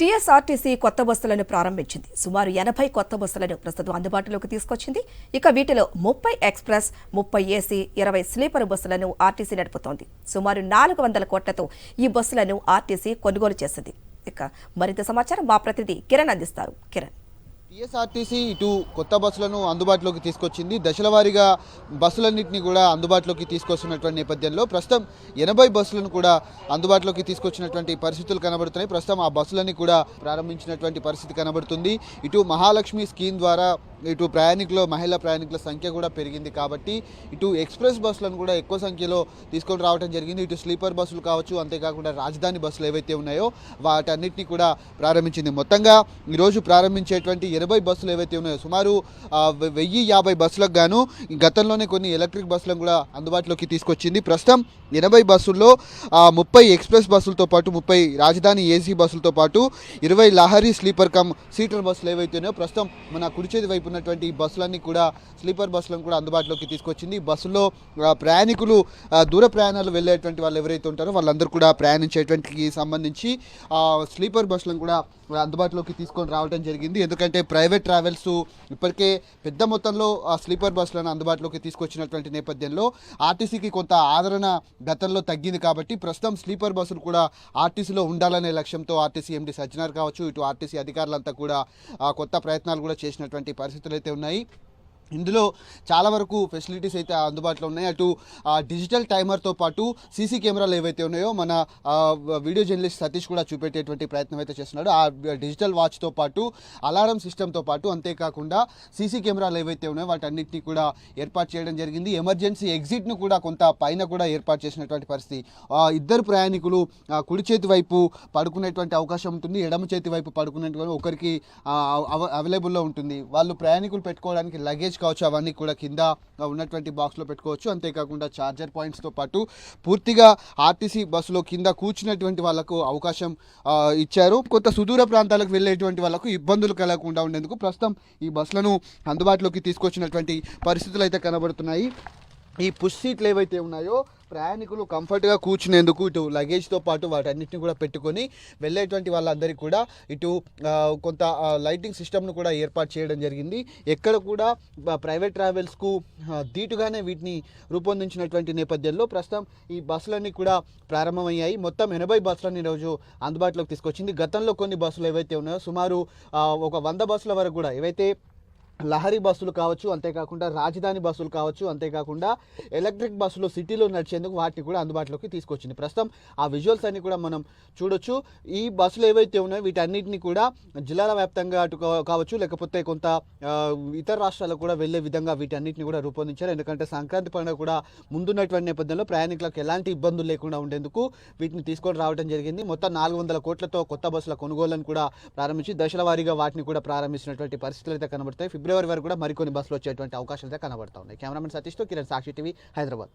TSRTC కొత్త బస్సులను ప్రారంభించింది. సుమారు 80 కొత్త బస్సులను ప్రస్తుతం అందుబాటులోకి తీసుకొచ్చింది. ఇక వీటిలో 30 ఎక్స్ప్రెస్, 30 ఏసీ, 20 స్లీపర్ బస్సులను ఆర్టీసీ నడుపుతోంది. సుమారు 400 కోట్లతో ఈ బస్సులను ఆర్టీసీ కొనుగోలు చేసింది. ఇక మరింత సమాచారం మా ప్రతినిధి కిరణ్ అందిస్తారు. కిరణ్. టీఎస్ఆర్టీసీ ఇటు కొత్త బస్సులను అందుబాటులోకి తీసుకొచ్చింది. దశల వారీగా బస్సులన్నింటినీ కూడా అందుబాటులోకి తీసుకొస్తున్నటువంటి నేపథ్యంలో ప్రస్తుతం 80 బస్సులను కూడా అందుబాటులోకి తీసుకొచ్చినటువంటి పరిస్థితులు కనబడుతున్నాయి. ప్రస్తుతం ఆ బస్సులన్నీ కూడా ప్రారంభించినటువంటి పరిస్థితి కనబడుతుంది. ఇటు మహాలక్ష్మి స్కీమ్ ద్వారా ఇటు మహిళా ప్రయాణికుల సంఖ్య కూడా పెరిగింది కాబట్టి ఇటు ఎక్స్ప్రెస్ బస్సులను కూడా ఎక్కువ సంఖ్యలో తీసుకొని రావడం జరిగింది. ఇటు స్లీపర్ బస్సులు కావచ్చు, అంతేకాకుండా రాజధాని బస్సులు ఏవైతే ఉన్నాయో వాటన్నిటిని కూడా ప్రారంభించింది. మొత్తంగా ఈరోజు ప్రారంభించేటువంటి 80 బస్సులు ఏవైతే ఉన్నాయో సుమారు 1050 బస్సులకు గాను గతంలోనే కొన్ని ఎలక్ట్రిక్ బస్సులను కూడా అందుబాటులోకి తీసుకొచ్చింది. ప్రస్తుతం 80 బస్సుల్లో 30 ఎక్స్ప్రెస్ బస్సులతో పాటు 30 రాజధాని ఏసీ బస్సులతో పాటు 20 లహరి స్లీపర్ కమ్ సీటర్ బస్సులు ఏవైతే ఉన్నాయో ప్రస్తుతం మన కుడి చేతి వైపు ఉన్నటువంటి బస్సులన్నీ కూడా స్లీపర్ బస్సులను కూడా అందుబాటులోకి తీసుకొచ్చింది. బస్సుల్లో ప్రయాణికులు దూర ప్రయాణాలు వెళ్ళేటువంటి వాళ్ళు ఎవరైతే ఉంటారో వాళ్ళందరూ కూడా ప్రయాణించేటువంటి సంబంధించి స్లీపర్ బస్సులను కూడా అందుబాటులోకి తీసుకొని రావడం జరిగింది. ఎందుకంటే ప్రైవేట్ ట్రావెల్స్ ఇప్పటికే పెద్ద మొత్తంలో స్లీపర్ బస్సులను అందుబాటులోకి తీసుకొచ్చినటువంటి నేపథ్యంలో ఆర్టీసీకి కొంత ఆదరణ గతంలో తగ్గింది కాబట్టి ప్రస్తుతం స్లీపర్ బస్సులు కూడా ఆర్టీసీలో ఉండాలనే లక్ష్యంతో ఆర్టీసీ ఎండీ సజ్జనార్ కావచ్చు, ఇటు ఆర్టీసీ అధికారులంతా కూడా కొత్త ప్రయత్నాలు కూడా చేసినటువంటి పరిస్థితులు అయితే ఉన్నాయి. ఇందులో చాలా వరకు ఫెసిలిటీస్ అయితే అందుబాటులో ఉన్నాయి. అటు డిజిటల్ టైమర్తో పాటు సీసీ కెమెరాలు ఏవైతే ఉన్నాయో మన వీడియో జర్నలిస్ట్ సతీష్ కూడా చూపెట్టేటువంటి ప్రయత్నం అయితే చేస్తున్నాడు. ఆ డిజిటల్ వాచ్తో పాటు అలారం సిస్టమ్తో పాటు అంతేకాకుండా సీసీ కెమెరాలు ఏవైతే ఉన్నాయో వాటన్నిటిని కూడా ఏర్పాటు చేయడం జరిగింది. ఎమర్జెన్సీ ఎగ్జిట్ను కూడా కొంత పైన కూడా ఏర్పాటు చేసినటువంటి పరిస్థితి. ఇద్దరు ప్రయాణికులు కుడి చేతి వైపు పడుకునేటువంటి అవకాశం ఉంటుంది, ఎడమ చేతి వైపు పడుకునేటువంటి ఒకరికి అవైలబుల్లో ఉంటుంది. వాళ్ళు ప్రయాణికులు పెట్టుకోవడానికి లగేజ్ కావచ్చు అవన్నీ కూడా కింద ఉన్నటువంటి బాక్స్లో పెట్టుకోవచ్చు. అంతేకాకుండా ఛార్జర్ పాయింట్స్తో పాటు పూర్తిగా ఆర్టీసీ బస్సులో కింద కూర్చున్నటువంటి వాళ్ళకు అవకాశం ఇచ్చారు. కొంత సుదూర ప్రాంతాలకు వెళ్ళేటువంటి వాళ్ళకు ఇబ్బందులు కలగకుండా ఉండేందుకు ప్రస్తుతం ఈ బస్సులను అందుబాటులోకి తీసుకొచ్చినటువంటి పరిస్థితులు అయితే కనబడుతున్నాయి. ఈ పుష్ సీట్లు ఏవైతే ఉన్నాయో ప్రయాణికులు కంఫర్ట్గా కూర్చునేందుకు ఇటు లగేజ్తో పాటు వాటన్నిటిని కూడా పెట్టుకొని వెళ్ళేటువంటి వాళ్ళందరికీ కూడా ఇటు కొంత లైటింగ్ సిస్టమ్ను కూడా ఏర్పాటు చేయడం జరిగింది. ఎక్కడ కూడా ప్రైవేట్ ట్రావెల్స్కు ధీటుగానే వీటిని రూపొందించినటువంటి నేపథ్యంలో ప్రస్తుతం ఈ బస్సులన్నీ కూడా ప్రారంభమయ్యాయి. మొత్తం 80 బస్సులను ఈరోజు అందుబాటులోకి తీసుకొచ్చింది. గతంలో కొన్ని బస్సులు ఏవైతే ఉన్నాయో సుమారు ఒక 100 బస్సుల వరకు కూడా ఏవైతే లహరి బస్సులు కావచ్చు, అంతేకాకుండా రాజధాని బస్సులు కావచ్చు, అంతేకాకుండా ఎలక్ట్రిక్ బస్సులు సిటీలో నడిచేందుకు వాటిని కూడా అందుబాటులోకి తీసుకొచ్చింది. ప్రస్తుతం ఆ విజువల్స్ అన్ని కూడా మనం చూడొచ్చు. ఈ బస్సులు ఏవైతే ఉన్నాయో వీటన్నిటిని కూడా జిల్లాల వ్యాప్తంగా అటు కావచ్చు లేకపోతే కొంత ఇతర రాష్ట్రాలకు కూడా వెళ్లే విధంగా వీటన్నిటిని కూడా రూపొందించారు. ఎందుకంటే సంక్రాంతి పండుగ కూడా ముందున్నటువంటి నేపథ్యంలో ప్రయాణికులకు ఎలాంటి ఇబ్బందులు లేకుండా ఉండేందుకు వీటిని తీసుకొని రావడం జరిగింది. మొత్తం 400 కోట్లతో కొత్త బస్సుల కొనుగోలను కూడా ప్రారంభించి దశల వారీగా వాటిని కూడా ప్రారంభించినటువంటి పరిస్థితులు అయితే కనబడతాయి. ఫిబ్రవరి వరకు కూడా మరికొన్ని బస్సులు వచ్చేటువంటి అవకాశాలు అయితే కనబడతా ఉన్నాయి. కెమెరామెన్ సతీష్తో కిరణ్, సాక్షి టీవీ, హైదరాబాద్.